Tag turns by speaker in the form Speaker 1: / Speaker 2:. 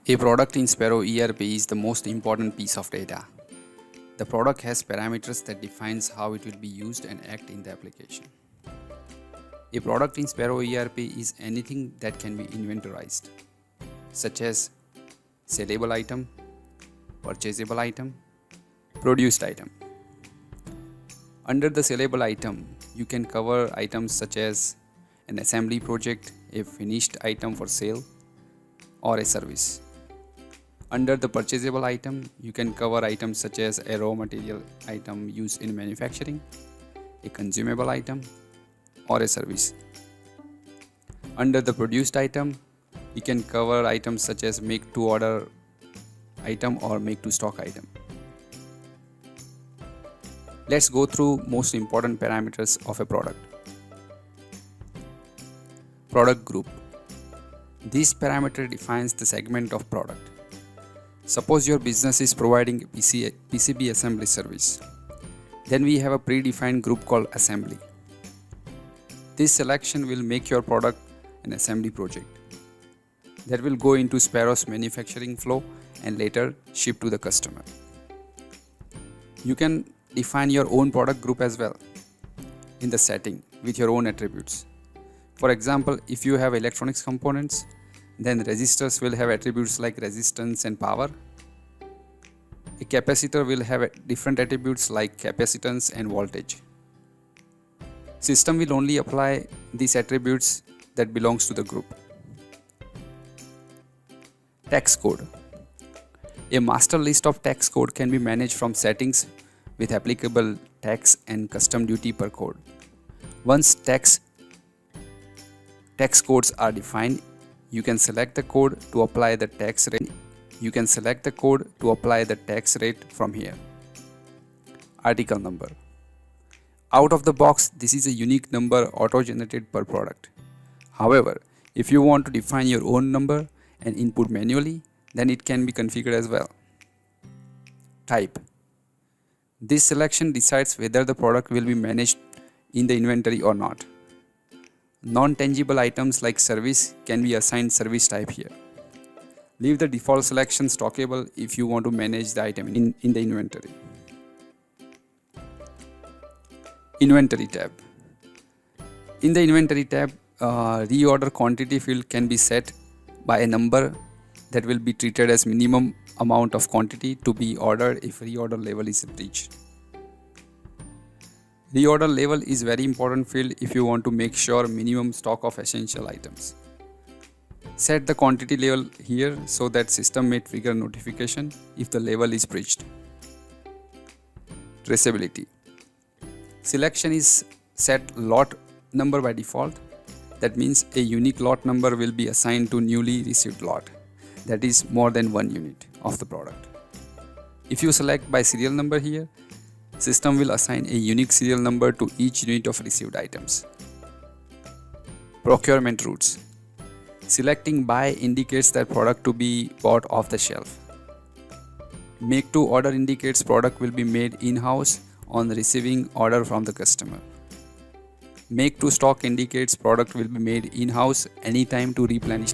Speaker 1: A product in Sparrow ERP is the most important piece of data. The product has parameters that defines how it will be used and act in the application. A product in Sparrow ERP is anything that can be inventorized, such as sellable item, purchasable item, produced item. Under the sellable item, you can cover items such as an assembly project, a finished item for sale, or a service. Under the purchasable item, you can cover items such as a raw material item used in manufacturing, a consumable item, or a service. Under the produced item, you can cover items such as make to order item or make to stock item. Let's go through most important parameters of a product. Product group. This parameter defines the segment of product. Suppose your business is providing PCB assembly service. Then we have a predefined group called assembly. This selection will make your product an assembly project that will go into Sparrow's manufacturing flow and later ship to the customer. You can define your own product group as well in the setting with your own attributes. For example, if you have electronics components, then resistors will have attributes like resistance and power. A capacitor will have different attributes like capacitance and voltage. System will only apply these attributes that belongs to the group. Tax code. A master list of tax code can be managed from settings with applicable tax and custom duty per code. Once tax codes are defined, you can select the code to apply the tax rate. You can select the code to apply the tax rate from here. Article number. Out of the box, this is a unique number auto-generated per product. However, if you want to define your own number and input manually, then it can be configured as well. Type. This selection decides whether the product will be managed in the inventory or not. Non-tangible items like service can be assigned service type here. Leave the default selection stockable if you want to manage the item in the inventory. Inventory tab. In the inventory tab, reorder quantity field can be set by a number that will be treated as minimum amount of quantity to be ordered if reorder level is reached. Reorder level is very important field if you want to make sure minimum stock of essential items. Set the quantity level here so that system may trigger notification if the level is breached. Traceability. Selection is set lot number by default. That means a unique lot number will be assigned to newly received lot, that is more than one unit of the product. If you select by serial number here, system will assign a unique serial number to each unit of received items. Procurement routes. Selecting buy indicates that product to be bought off the shelf. Make to order indicates product will be made in-house on receiving order from the customer. Make to stock indicates product will be made in-house anytime to replenish.